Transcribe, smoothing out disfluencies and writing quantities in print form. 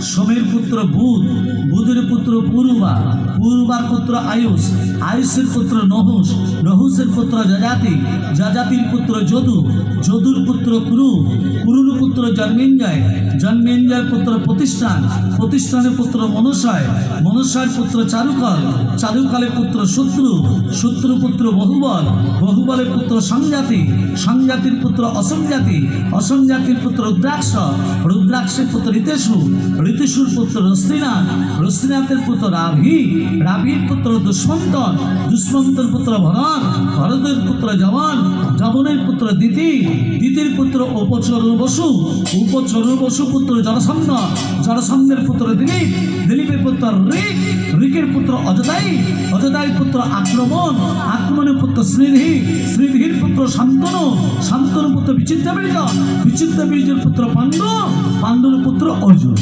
সোমের পুত্র বুধ, বুধের পুত্র পুরুবা, পুরুবার পুত্র আয়ুষ, আয়ুষের পুত্র নহুষ, নহুষের পুত্র যজাতি, যজাতির পুত্র যদু, যদুর পুত্র কুরু, কুরুর পুত্র জন্মেঞ্জয়, জন্মেঞ্জয়ের পুত্র প্রতিষ্ঠান, প্রতিষ্ঠানের পুত্র মনুষয়, মনুষয়ের পুত্র চারুকাল, চারুকালের পুত্র শত্রু, শত্রু পুত্র বহুবল, বহুবলের পুত্র সংজাতি, সংজাতির পুত্র অসংজাতি, অসংজাতির পুত্র রুদ্রাক্ষ, রুদ্রাক্ষের পুত্র ঋতেশু, ঋতেশুর পুত্র রস্তিনাথ, রস্তিনাথের পুত্র রাভি, রাভির পুত্র দুষ্মন্তন, দুষ্মন্তর পুত্র ভরত, ভরতের পুত্র জবন, জবনের পুত্র দিতি, দিতির পুত্র উপচরণ বসু, উপচরণ বসু পুত্র জরাসন্ধ, জরাসন্ধের পুত্র দিলীপ, দিলীপের পুত্র ঋক, ঋকের পুত্র অযোধ্যায়ী, অযোধ্যায়ীর পুত্র আক্রমণ, আক্রমণের পুত্র শ্রীধি, শ্রীধির পুত্র শান্তনু, শান্তনুর পুত্র বিচিত্রবীর্য, বিচিত্রবীর্যের পুত্র পাণ্ডু, পাণ্ডুর পুত্র অর্জুন।